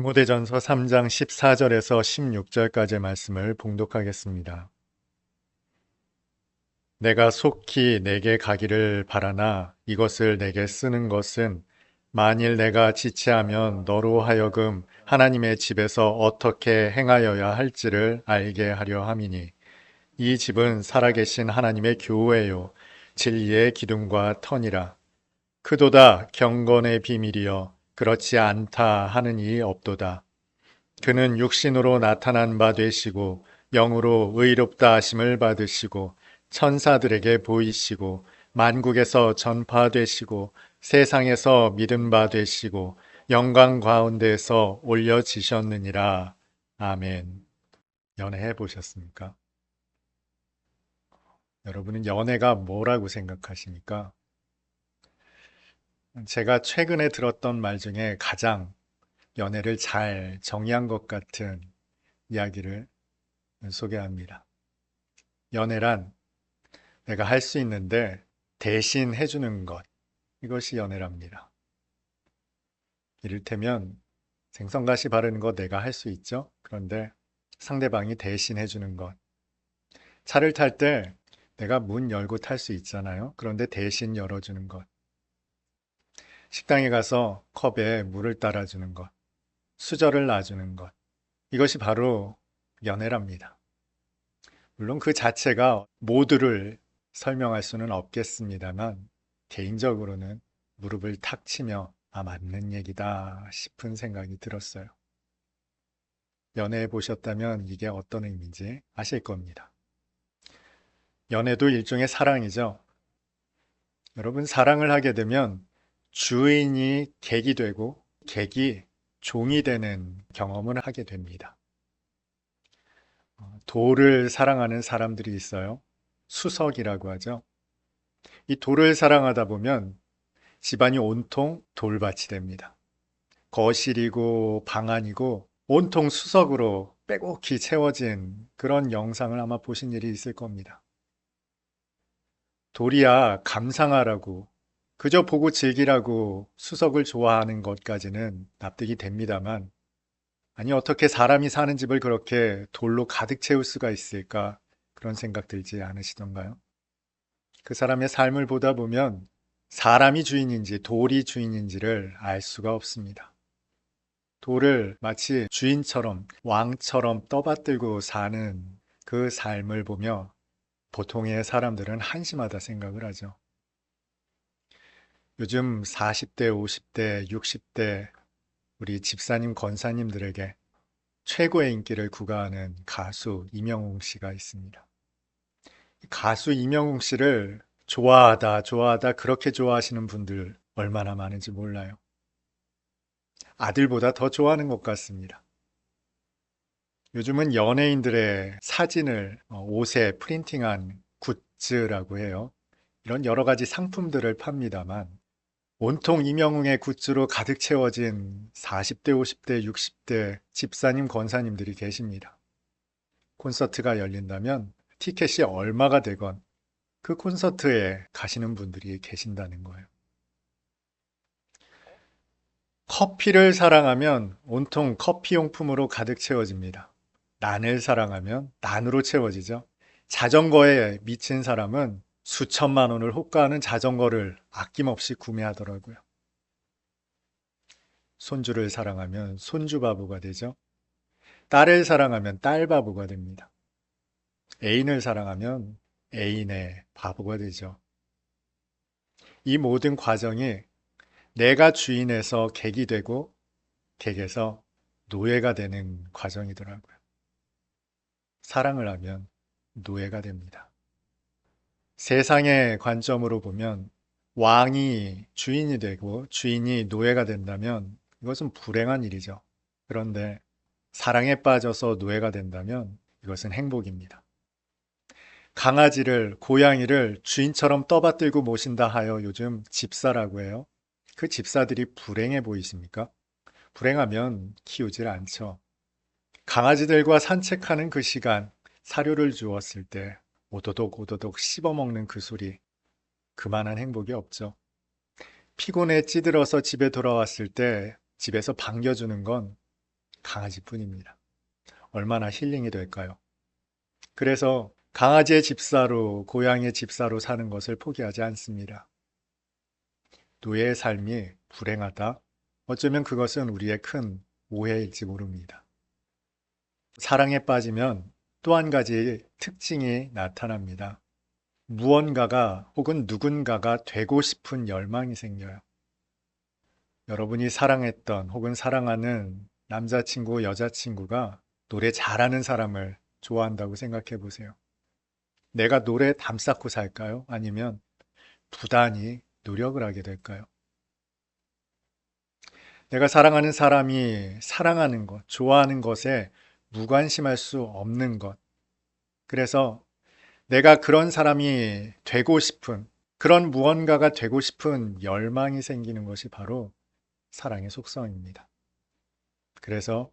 디모데전서 3장 14절에서 16절까지의 말씀을 봉독하겠습니다. 내가 속히 내게 가기를 바라나 이것을 내게 쓰는 것은 만일 내가 지체하면 너로 하여금 하나님의 집에서 어떻게 행하여야 할지를 알게 하려 함이니 이 집은 살아계신 하나님의 교회요 진리의 기둥과 터니라. 그도다 경건의 비밀이여 그렇지 않다 하는 이 없도다. 그는 육신으로 나타난 바 되시고 영으로 의롭다 하심을 받으시고 천사들에게 보이시고 만국에서 전파되시고 세상에서 믿은 바 되시고 영광 가운데에서 올려지셨느니라. 아멘. 연애해 보셨습니까? 여러분은 연애가 뭐라고 생각하십니까? 제가 최근에 들었던 말 중에 가장 연애를 잘 정의한 것 같은 이야기를 소개합니다. 연애란 내가 할 수 있는데 대신 해주는 것, 이것이 연애랍니다. 이를테면 생선가시 바르는 거 내가 할 수 있죠? 그런데 상대방이 대신 해주는 것. 차를 탈 때 내가 문 열고 탈 수 있잖아요. 그런데 대신 열어주는 것. 식당에 가서 컵에 물을 따라주는 것. 수저를 놔주는 것. 이것이 바로 연애랍니다. 물론 그 자체가 모두를 설명할 수는 없겠습니다만 개인적으로는 무릎을 탁 치며 맞는 얘기다 싶은 생각이 들었어요. 연애해 보셨다면 이게 어떤 의미인지 아실 겁니다. 연애도 일종의 사랑이죠. 여러분, 사랑을 하게 되면 주인이 객이 되고 객이 종이 되는 경험을 하게 됩니다. 돌을 사랑하는 사람들이 있어요. 수석이라고 하죠. 이 돌을 사랑하다 보면 집안이 온통 돌밭이 됩니다. 거실이고 방 안이고 온통 수석으로 빼곡히 채워진 그런 영상을 아마 보신 일이 있을 겁니다. 돌이야 감상하라고, 그저 보고 즐기라고 수석을 좋아하는 것까지는 납득이 됩니다만, 아니 어떻게 사람이 사는 집을 그렇게 돌로 가득 채울 수가 있을까, 그런 생각 들지 않으시던가요? 그 사람의 삶을 보다 보면 사람이 주인인지 돌이 주인인지를 알 수가 없습니다. 돌을 마치 주인처럼 왕처럼 떠받들고 사는 그 삶을 보며 보통의 사람들은 한심하다 생각을 하죠. 요즘 40대, 50대, 60대 우리 집사님, 권사님들에게 최고의 인기를 구가하는 가수 임영웅 씨가 있습니다. 가수 임영웅 씨를 좋아하다 그렇게 좋아하시는 분들 얼마나 많은지 몰라요. 아들보다 더 좋아하는 것 같습니다. 요즘은 연예인들의 사진을 옷에 프린팅한 굿즈라고 해요. 이런 여러 가지 상품들을 팝니다만 온통 임영웅의 굿즈로 가득 채워진 40대, 50대, 60대 집사님, 권사님들이 계십니다. 콘서트가 열린다면 티켓이 얼마가 되건 그 콘서트에 가시는 분들이 계신다는 거예요. 커피를 사랑하면 온통 커피 용품으로 가득 채워집니다. 난을 사랑하면 난으로 채워지죠. 자전거에 미친 사람은 수천만 원을 호가하는 자전거를 아낌없이 구매하더라고요. 손주를 사랑하면 손주 바보가 되죠. 딸을 사랑하면 딸 바보가 됩니다. 애인을 사랑하면 애인의 바보가 되죠. 이 모든 과정이 내가 주인에서 객이 되고 객에서 노예가 되는 과정이더라고요. 사랑을 하면 노예가 됩니다. 세상의 관점으로 보면 왕이 주인이 되고 주인이 노예가 된다면 이것은 불행한 일이죠. 그런데 사랑에 빠져서 노예가 된다면 이것은 행복입니다. 강아지를, 고양이를 주인처럼 떠받들고 모신다 하여 요즘 집사라고 해요. 그 집사들이 불행해 보이십니까? 불행하면 키우질 않죠. 강아지들과 산책하는 그 시간, 사료를 주었을 때 오도독 오도독 씹어먹는 그 소리, 그만한 행복이 없죠. 피곤해 찌들어서 집에 돌아왔을 때 집에서 반겨주는 건 강아지뿐입니다. 얼마나 힐링이 될까요? 그래서 강아지의 집사로, 고양이의 집사로 사는 것을 포기하지 않습니다. 노예의 삶이 불행하다? 어쩌면 그것은 우리의 큰 오해일지 모릅니다. 사랑에 빠지면 또 한 가지 특징이 나타납니다. 무언가가 혹은 누군가가 되고 싶은 열망이 생겨요. 여러분이 사랑했던 혹은 사랑하는 남자친구, 여자친구가 노래 잘하는 사람을 좋아한다고 생각해 보세요. 내가 노래 담쌓고 살까요? 아니면 부단히 노력을 하게 될까요? 내가 사랑하는 사람이 사랑하는 것, 좋아하는 것에 무관심할 수 없는 것. 그래서 내가 그런 사람이 되고 싶은, 그런 무언가가 되고 싶은 열망이 생기는 것이 바로 사랑의 속성입니다. 그래서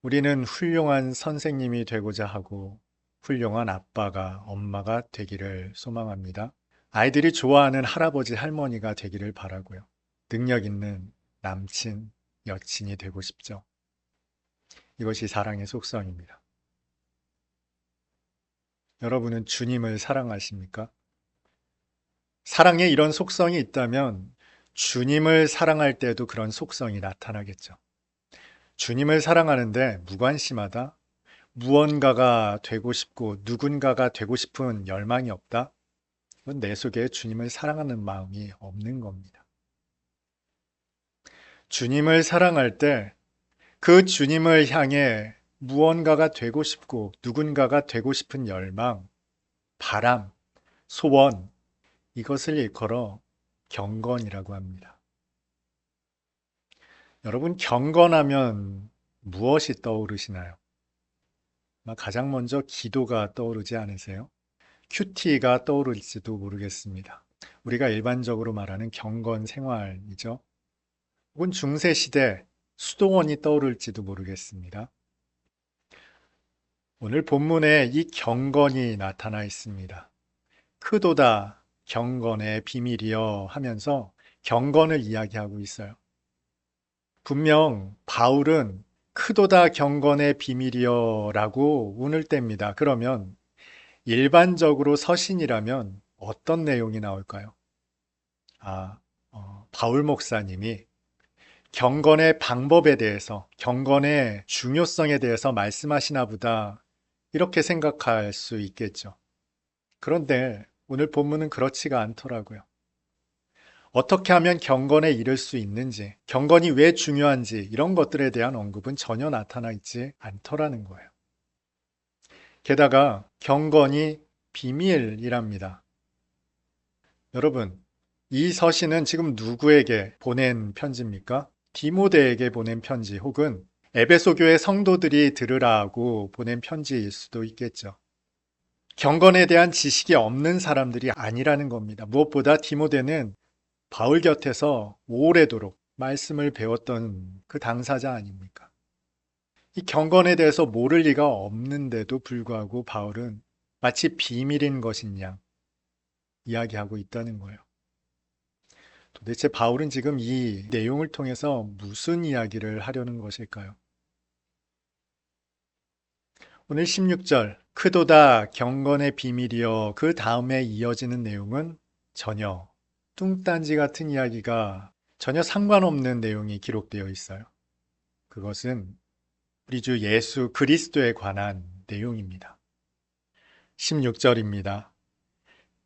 우리는 훌륭한 선생님이 되고자 하고 훌륭한 아빠가, 엄마가 되기를 소망합니다. 아이들이 좋아하는 할아버지, 할머니가 되기를 바라고요. 능력 있는 남친, 여친이 되고 싶죠. 이것이 사랑의 속성입니다. 여러분은 주님을 사랑하십니까? 사랑에 이런 속성이 있다면 주님을 사랑할 때도 그런 속성이 나타나겠죠. 주님을 사랑하는데 무관심하다? 무언가가 되고 싶고 누군가가 되고 싶은 열망이 없다? 그건 내 속에 주님을 사랑하는 마음이 없는 겁니다. 주님을 사랑할 때 그 주님을 향해 무언가가 되고 싶고 누군가가 되고 싶은 열망, 바람, 소원, 이것을 일컬어 경건이라고 합니다. 여러분, 경건하면 무엇이 떠오르시나요? 가장 먼저 기도가 떠오르지 않으세요? 큐티가 떠오를지도 모르겠습니다. 우리가 일반적으로 말하는 경건 생활이죠. 혹은 중세시대 수도원이 떠오를지도 모르겠습니다. 오늘 본문에 이 경건이 나타나 있습니다. 크도다 경건의 비밀이여 하면서 경건을 이야기하고 있어요. 분명 바울은 크도다 경건의 비밀이여 라고 운을 뗍니다. 그러면 일반적으로 서신이라면 어떤 내용이 나올까요? 바울 목사님이 경건의 방법에 대해서, 경건의 중요성에 대해서 말씀하시나 보다 이렇게 생각할 수 있겠죠. 그런데 오늘 본문은 그렇지가 않더라고요. 어떻게 하면 경건에 이를 수 있는지, 경건이 왜 중요한지 이런 것들에 대한 언급은 전혀 나타나 있지 않더라는 거예요. 게다가 경건이 비밀이랍니다. 여러분, 이 서신은 지금 누구에게 보낸 편지입니까? 디모데에게 보낸 편지 혹은 에베소 교회 성도들이 들으라고 보낸 편지일 수도 있겠죠. 경건에 대한 지식이 없는 사람들이 아니라는 겁니다. 무엇보다 디모데는 바울 곁에서 오래도록 말씀을 배웠던 그 당사자 아닙니까? 이 경건에 대해서 모를 리가 없는데도 불구하고 바울은 마치 비밀인 것인 양 이야기하고 있다는 거예요. 도대체 바울은 지금 이 내용을 통해서 무슨 이야기를 하려는 것일까요? 오늘 16절, 크도다 경건의 비밀이여 그 다음에 이어지는 내용은 전혀 뚱딴지 같은 이야기가 전혀 상관없는 내용이 기록되어 있어요. 그것은 우리 주 예수 그리스도에 관한 내용입니다. 16절입니다.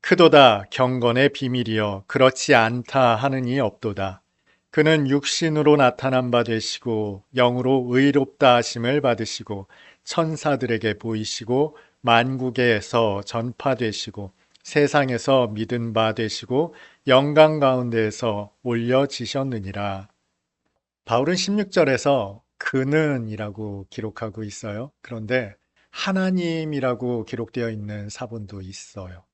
크도다 경건의 비밀이여 그렇지 않다 하느니 없도다. 그는 육신으로 나타난 바 되시고 영으로 의롭다 하심을 받으시고 천사들에게 보이시고 만국에서 전파되시고 세상에서 믿은 바 되시고 영광 가운데에서 올려지셨느니라. 바울은 16절에서 그는 이라고 기록하고 있어요. 그런데 하나님이라고 기록되어 있는 사본도 있어요.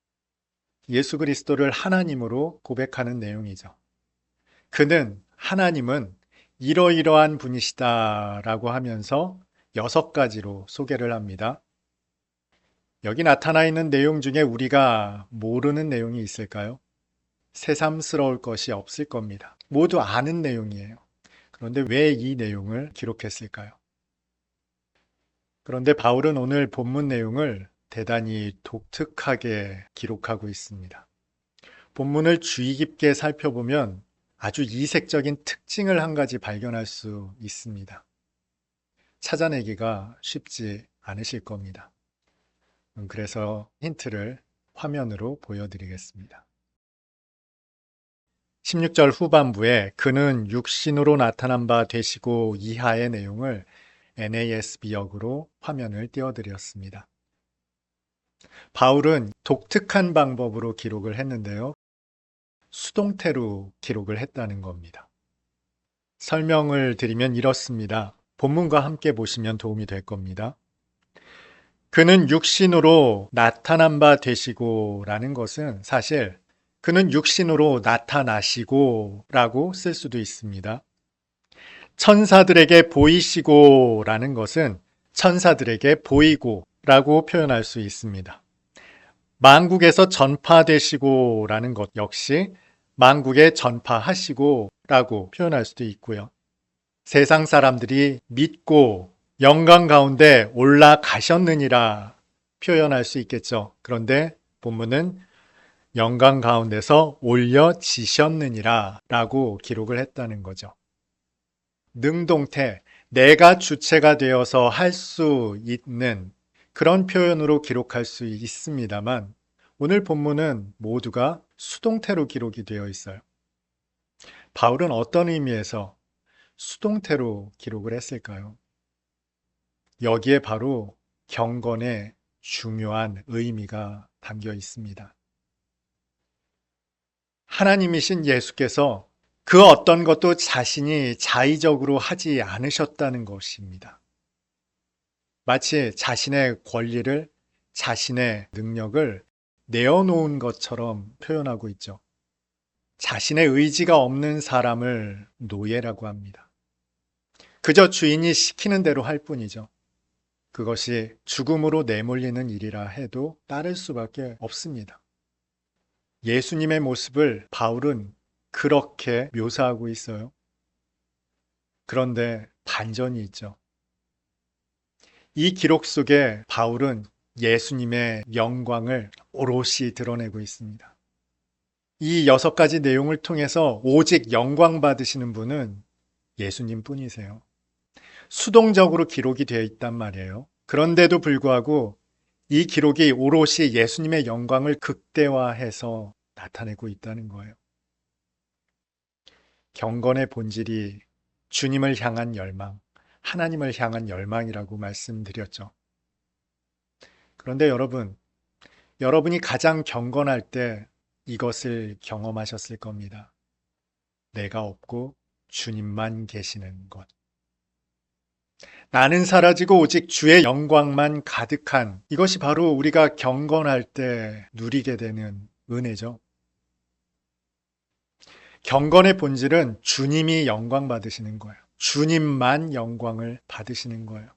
예수 그리스도를 하나님으로 고백하는 내용이죠. 그는, 하나님은 이러이러한 분이시다라고 하면서 6가지로 소개를 합니다. 여기 나타나 있는 내용 중에 우리가 모르는 내용이 있을까요? 새삼스러울 것이 없을 겁니다. 모두 아는 내용이에요. 그런데 왜 이 내용을 기록했을까요? 그런데 바울은 오늘 본문 내용을 대단히 독특하게 기록하고 있습니다. 본문을 주의 깊게 살펴보면 아주 이색적인 특징을 한 가지 발견할 수 있습니다. 찾아내기가 쉽지 않으실 겁니다. 그래서 힌트를 화면으로 보여드리겠습니다. 16절 후반부에 그는 육신으로 나타난 바 되시고 이하의 내용을 NASB 역으로 화면을 띄워드렸습니다. 바울은 독특한 방법으로 기록을 했는데요. 수동태로 기록을 했다는 겁니다. 설명을 드리면 이렇습니다. 본문과 함께 보시면 도움이 될 겁니다. 그는 육신으로 나타난 바 되시고 라는 것은 사실 그는 육신으로 나타나시고 라고 쓸 수도 있습니다. 천사들에게 보이시고 라는 것은 천사들에게 보이고 라고 표현할 수 있습니다. 만국에서 전파되시고 라는 것 역시 만국에 전파하시고 라고 표현할 수도 있고요. 세상 사람들이 믿고 영광 가운데 올라가셨느니라 표현할 수 있겠죠. 그런데 본문은 영광 가운데서 올려지셨느니라 라고 기록을 했다는 거죠. 능동태, 내가 주체가 되어서 할 수 있는 그런 표현으로 기록할 수 있습니다만 오늘 본문은 모두가 수동태로 기록이 되어 있어요. 바울은 어떤 의미에서 수동태로 기록을 했을까요? 여기에 바로 경건의 중요한 의미가 담겨 있습니다. 하나님이신 예수께서 그 어떤 것도 자신이 자의적으로 하지 않으셨다는 것입니다. 마치 자신의 권리를, 자신의 능력을 내어놓은 것처럼 표현하고 있죠. 자신의 의지가 없는 사람을 노예라고 합니다. 그저 주인이 시키는 대로 할 뿐이죠. 그것이 죽음으로 내몰리는 일이라 해도 따를 수밖에 없습니다. 예수님의 모습을 바울은 그렇게 묘사하고 있어요. 그런데 반전이 있죠. 이 기록 속에 바울은 예수님의 영광을 오롯이 드러내고 있습니다. 이 6가지 내용을 통해서 오직 영광 받으시는 분은 예수님 뿐이세요. 수동적으로 기록이 되어 있단 말이에요. 그런데도 불구하고 이 기록이 오롯이 예수님의 영광을 극대화해서 나타내고 있다는 거예요. 경건의 본질이 주님을 향한 열망, 하나님을 향한 열망이라고 말씀드렸죠. 그런데 여러분이 가장 경건할 때 이것을 경험하셨을 겁니다. 내가 없고 주님만 계시는 것. 나는 사라지고 오직 주의 영광만 가득한 이것이 바로 우리가 경건할 때 누리게 되는 은혜죠. 경건의 본질은 주님이 영광 받으시는 거예요. 주님만 영광을 받으시는 거예요.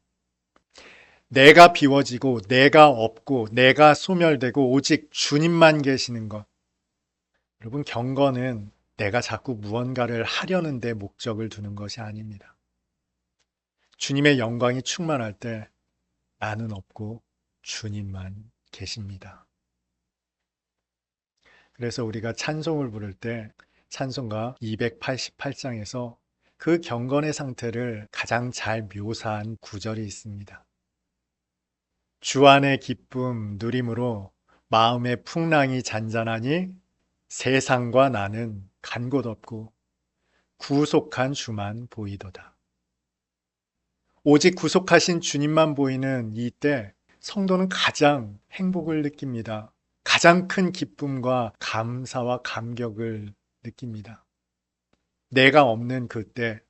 내가 비워지고 내가 없고 내가 소멸되고 오직 주님만 계시는 것. 여러분, 경건은 내가 자꾸 무언가를 하려는 데 목적을 두는 것이 아닙니다. 주님의 영광이 충만할 때 나는 없고 주님만 계십니다. 그래서 우리가 찬송을 부를 때 찬송가 288장에서 그 경건의 상태를 가장 잘 묘사한 구절이 있습니다. 주 안의 기쁨 누림으로 마음의 풍랑이 잔잔하니 세상과 나는 간 곳 없고 구속한 주만 보이도다. 오직 구속하신 주님만 보이는 이때 성도는 가장 행복을 느낍니다. 가장 큰 기쁨과 감사와 감격을 느낍니다. 내가 없는 그때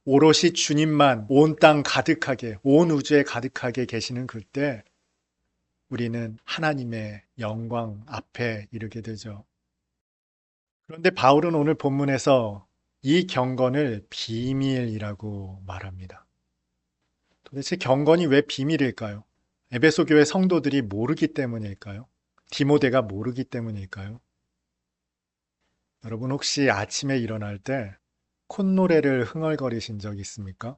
오롯이 주님만 온 땅 가득하게, 온 우주에 가득하게 계시는 그때 우리는 하나님의 영광 앞에 이르게 되죠. 그런데 바울은 오늘 본문에서 이 경건을 비밀이라고 말합니다. 도대체 경건이 왜 비밀일까요? 에베소 교회 성도들이 모르기 때문일까요? 디모데가 모르기 때문일까요? 여러분 혹시 아침에 일어날 때 콧노래를 흥얼거리신 적 있습니까?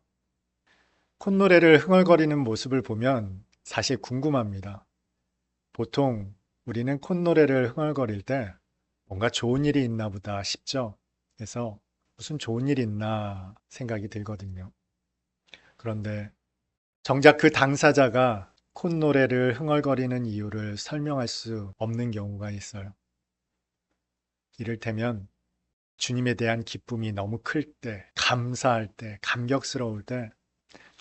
콧노래를 흥얼거리는 모습을 보면 사실 궁금합니다. 보통 우리는 콧노래를 흥얼거릴 때 뭔가 좋은 일이 있나 보다 싶죠. 그래서 무슨 좋은 일이 있나 생각이 들거든요. 그런데 정작 그 당사자가 콧노래를 흥얼거리는 이유를 설명할 수 없는 경우가 있어요. 이를테면 주님에 대한 기쁨이 너무 클 때, 감사할 때, 감격스러울 때,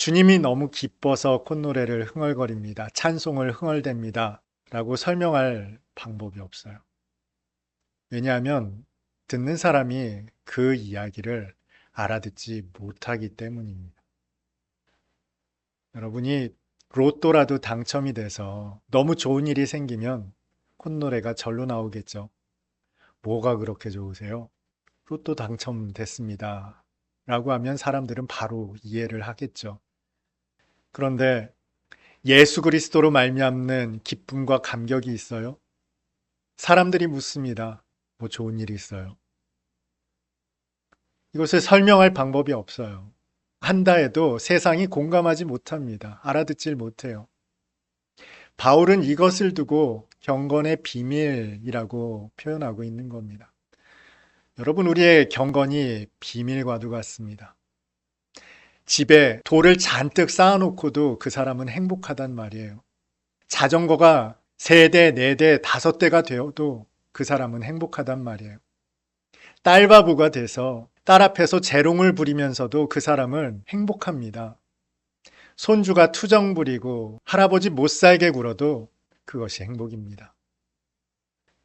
주님이 너무 기뻐서 콧노래를 흥얼거립니다. 찬송을 흥얼댑니다. 라고 설명할 방법이 없어요. 왜냐하면 듣는 사람이 그 이야기를 알아듣지 못하기 때문입니다. 여러분이 로또라도 당첨이 돼서 너무 좋은 일이 생기면 콧노래가 절로 나오겠죠. 뭐가 그렇게 좋으세요? 로또 당첨됐습니다. 라고 하면 사람들은 바로 이해를 하겠죠. 그런데 예수 그리스도로 말미암는 기쁨과 감격이 있어요? 사람들이 묻습니다. 뭐 좋은 일이 있어요? 이것을 설명할 방법이 없어요. 한다 해도 세상이 공감하지 못합니다. 알아듣질 못해요. 바울은 이것을 두고 경건의 비밀이라고 표현하고 있는 겁니다. 여러분, 우리의 경건이 비밀과도 같습니다. 집에 돌을 잔뜩 쌓아놓고도 그 사람은 행복하단 말이에요. 자전거가 3대, 4대, 5대가 되어도 그 사람은 행복하단 말이에요. 딸바보가 돼서 딸 앞에서 재롱을 부리면서도 그 사람은 행복합니다. 손주가 투정 부리고 할아버지 못 살게 굴어도 그것이 행복입니다.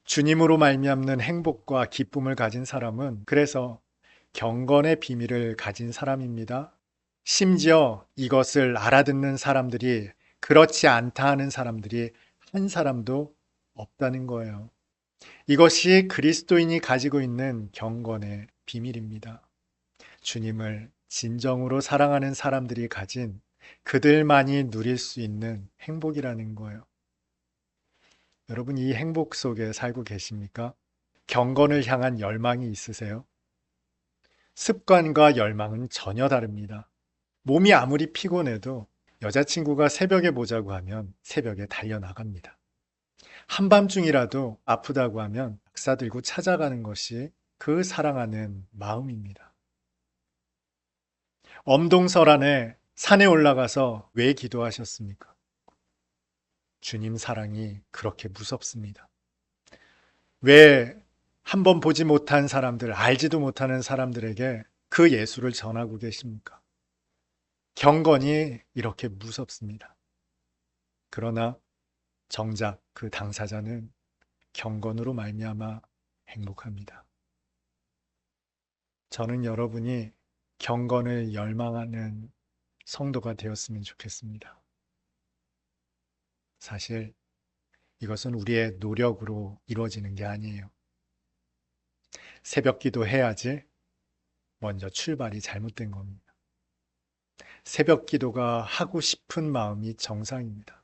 주님으로 말미암는 행복과 기쁨을 가진 사람은 그래서 경건의 비밀을 가진 사람입니다. 심지어 이것을 알아듣는 사람들이 그렇지 않다 하는 사람들이 한 사람도 없다는 거예요. 이것이 그리스도인이 가지고 있는 경건의 비밀입니다. 주님을 진정으로 사랑하는 사람들이 가진 그들만이 누릴 수 있는 행복이라는 거예요. 여러분, 이 행복 속에 살고 계십니까? 경건을 향한 열망이 있으세요? 습관과 열망은 전혀 다릅니다. 몸이 아무리 피곤해도 여자친구가 새벽에 보자고 하면 새벽에 달려나갑니다. 한밤중이라도 아프다고 하면 약사 들고 찾아가는 것이 그 사랑하는 마음입니다. 엄동설안에 산에 올라가서 왜 기도하셨습니까? 주님 사랑이 그렇게 무섭습니다. 왜 한번 보지 못한 사람들, 알지도 못하는 사람들에게 그 예수를 전하고 계십니까? 경건이 이렇게 무섭습니다. 그러나 정작 그 당사자는 경건으로 말미암아 행복합니다. 저는 여러분이 경건을 열망하는 성도가 되었으면 좋겠습니다. 사실 이것은 우리의 노력으로 이루어지는 게 아니에요. 새벽 기도 해야지 먼저 출발이 잘못된 겁니다. 새벽 기도가 하고 싶은 마음이 정상입니다.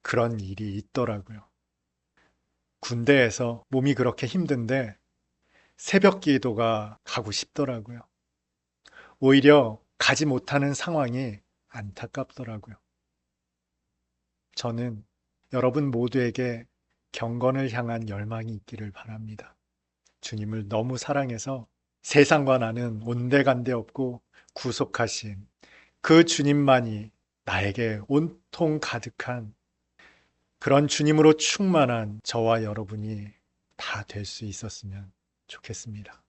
그런 일이 있더라고요. 군대에서 몸이 그렇게 힘든데 새벽 기도가 가고 싶더라고요. 오히려 가지 못하는 상황이 안타깝더라고요. 저는 여러분 모두에게 경건을 향한 열망이 있기를 바랍니다. 주님을 너무 사랑해서 세상과 나는 온데간데 없고 구속하신 그 주님만이 나에게 온통 가득한 그런 주님으로 충만한 저와 여러분이 다 될 수 있었으면 좋겠습니다.